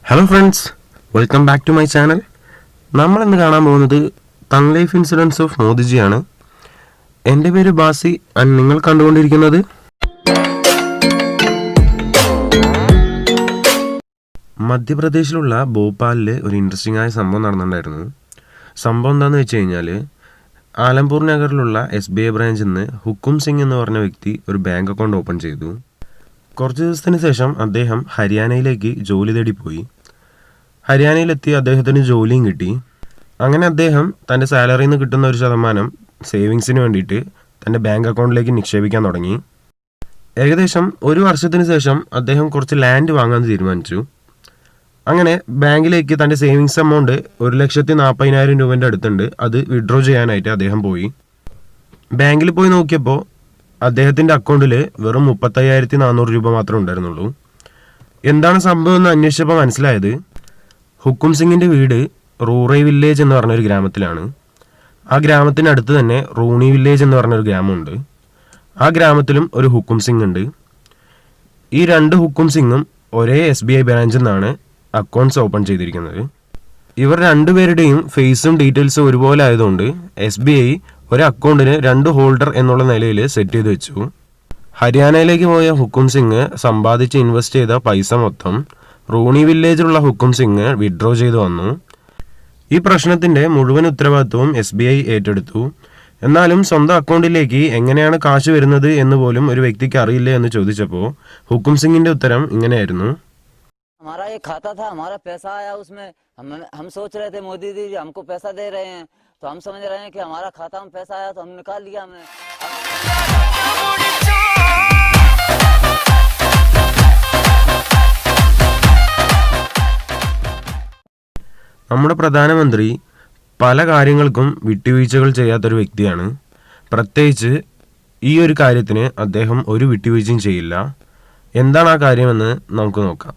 Hello friends, welcome back to my channel. നമ്മളിന്ന് കാണാൻ പോകുന്നത് തൻ ലൈഫ് ഇൻഷുറൻസ് ഓഫ് മോദിജിയാണ്. എൻ്റെ പേര് ബാസി ആൻഡ് നിങ്ങൾ കണ്ടുകൊണ്ടിരിക്കുന്നത് മധ്യപ്രദേശിലുള്ള ഭോപ്പാലിൽ ഒരു ഇൻട്രസ്റ്റിംഗ് ആയ സംഭവം നടന്നിട്ടുണ്ടായിരുന്നു. സംഭവം എന്താണെന്ന് വെച്ച് കഴിഞ്ഞാൽ, ആലംപൂർ നഗറിലുള്ള SBI ബ്രാഞ്ചിൽ നിന്ന് ഹുക്കും സിംഗ് എന്ന് പറഞ്ഞ വ്യക്തി ഒരു ബാങ്ക് അക്കൗണ്ട് ഓപ്പൺ ചെയ്തു. കുറച്ച് ദിവസത്തിന് ശേഷം അദ്ദേഹം ഹരിയാനയിലേക്ക് ജോലി തേടി പോയി. ഹരിയാനയിലെത്തി അദ്ദേഹത്തിന് ജോലിയും കിട്ടി. അങ്ങനെ അദ്ദേഹം തൻ്റെ സാലറിയിൽ നിന്ന് കിട്ടുന്ന ഒരു ശതമാനം സേവിങ്സിന് വേണ്ടിയിട്ട് തൻ്റെ ബാങ്ക് അക്കൗണ്ടിലേക്ക് നിക്ഷേപിക്കാൻ തുടങ്ങി. ഏകദേശം ഒരു വർഷത്തിന് ശേഷം അദ്ദേഹം കുറച്ച് ലാൻഡ് വാങ്ങാൻ തീരുമാനിച്ചു. അങ്ങനെ ബാങ്കിലേക്ക് തൻ്റെ സേവിങ്സ് എമൗണ്ട് 1,40,000 രൂപേൻ്റെ അടുത്തുണ്ട്. അത് വിഡ്രോ ചെയ്യാനായിട്ട് അദ്ദേഹം പോയി. ബാങ്കിൽ പോയി നോക്കിയപ്പോൾ അദ്ദേഹത്തിൻ്റെ അക്കൗണ്ടിൽ വെറും 35,400 രൂപ മാത്രമേ ഉണ്ടായിരുന്നുള്ളൂ. എന്താണ് സംഭവം എന്ന് അന്വേഷിച്ചപ്പോൾ മനസ്സിലായത്, ഹുക്കും സിംഗിൻ്റെ വീട് റൂറൈ വില്ലേജ് എന്ന് പറഞ്ഞൊരു ഗ്രാമത്തിലാണ്. ആ ഗ്രാമത്തിനടുത്ത് തന്നെ റൂണി വില്ലേജ് എന്ന് പറഞ്ഞൊരു ഗ്രാമമുണ്ട്. ആ ഗ്രാമത്തിലും ഒരു ഹുക്കും സിംഗ് ഉണ്ട്. ഈ രണ്ട് ഹുക്കും സിംഗും ഒരേ SBI ബ്രാഞ്ചിൽ നിന്നാണ് അക്കൗണ്ട്സ് ഓപ്പൺ ചെയ്തിരിക്കുന്നത്. ഇവർ രണ്ടുപേരുടെയും ഫേസും ഡീറ്റെയിൽസും ഒരുപോലെ ആയതുകൊണ്ട് SBI ഒരു അക്കൗണ്ടിന് 2 ഹോൾഡർ എന്നുള്ള നിലയിൽ സെറ്റ് ചെയ്ത് വെച്ചു. ഹരിയാനയിലേക്ക് പോയ ഹുക്കും സിംഗ് സമ്പാദിച്ച് ഇൻവെസ്റ്റ് ചെയ്ത പൈസ മൊത്തം റൂണി വില്ലേജിലുള്ള ഹുക്കും സിംഗ് വിഡ്രോ ചെയ്തു വന്നു. ഈ പ്രശ്നത്തിൻ്റെ മുഴുവൻ ഉത്തരവാദിത്വവും SBI ഏറ്റെടുത്തു. എന്നാലും സ്വന്തം അക്കൗണ്ടിലേക്ക് എങ്ങനെയാണ് കാശ് വരുന്നത് എന്ന് പോലും ഒരു വ്യക്തിക്ക് അറിയില്ല എന്ന് ചോദിച്ചപ്പോൾ ഹുക്കും സിംഗിൻ്റെ ഉത്തരം ഇങ്ങനെയായിരുന്നു. हमारा एक खाता था, हमारा पैसा आया, उसमें हम सोच रहे थे मोदी जी हमको पैसा दे रहे हैं, तो हम समझ रहे हैं कि हमारा खाता में पैसा आया तो हम निकाल लिया हमने. നമ്മുടെ പ്രധാനമന്ത്രി പല കാര്യങ്ങൾക്കും വിട്ടുവീഴ്ചകൾ ചെയ്യാത്തൊരു വ്യക്തിയാണ്. പ്രത്യേകിച്ച് ഈ ഒരു കാര്യത്തിന് അദ്ദേഹം ഒരു വിട്ടുവീഴ്ചയും ചെയ്യില്ല. എന്താണ് ആ കാര്യമെന്ന് നമുക്ക് നോക്കാം.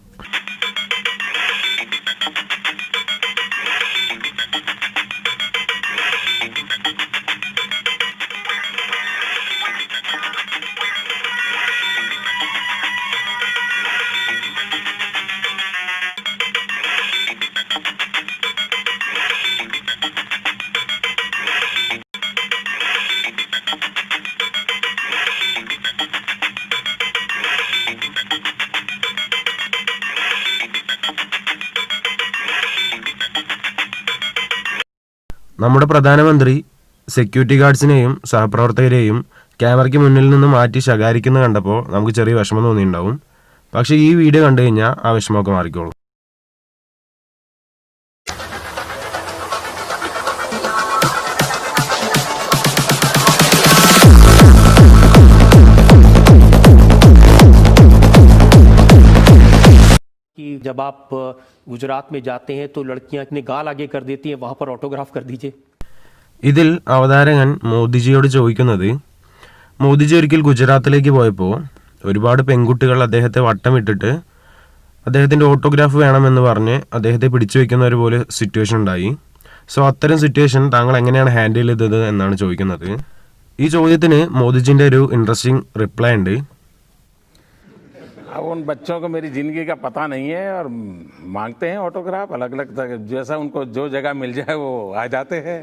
നമ്മുടെ പ്രധാനമന്ത്രി സെക്യൂരിറ്റി ഗാർഡ്സിനെയും സഹപ്രവർത്തകരെയും ക്യാമറയ്ക്ക് മുന്നിൽ നിന്ന് മാറ്റി ശകാരിക്കുന്നത് കണ്ടപ്പോൾ നമുക്ക് ചെറിയ വിഷമം തോന്നിയിട്ടുണ്ടാവും. പക്ഷേ ഈ വീഡിയോ കണ്ടു കഴിഞ്ഞാൽ ആ വിഷമമൊക്കെ മാറിക്കോളും. कि जब आप गुजरात में जाते हैं तो लड़कियां अपने गाल आगे कर देती हैं, वहां पर ऑटोग्राफ कर दीजिए. ഇതിൽ അവതാരകൻ മോദിജിയോട് ചോദിക്കുന്നത്, മോദിജി ഒരിക്കൽ ഗുജറാത്തിലേക്ക് പോയപ്പോൾ ഒരുപാട് പെൺകുട്ടികൾ അദ്ദേഹത്തെ വട്ടമിട്ടിട്ട് അദ്ദേഹത്തിൻ്റെ ഓട്ടോഗ്രാഫ് വേണമെന്ന് പറഞ്ഞ് അദ്ദേഹത്തെ പിടിച്ചു വയ്ക്കുന്ന ഒരു പോലെ സിറ്റുവേഷൻ ഉണ്ടായി. സോ അത്തരം സിറ്റുവേഷൻ താങ്കൾ എങ്ങനെയാണ് ഹാൻഡിൽ ചെയ്തത് എന്നാണ് ചോദിക്കുന്നത്. ഈ ചോദ്യത്തിന് മോദിജിൻ്റെ ഒരു ഇൻട്രസ്റ്റിംഗ് റിപ്ലൈ ഉണ്ട്. अब उन बच्चों को मेरी ज़िंदगी का पता नहीं है और मांगते हैं ऑटोग्राफ अलग अलग, जैसा उनको जो जगह मिल जाए वो आ जाते हैं.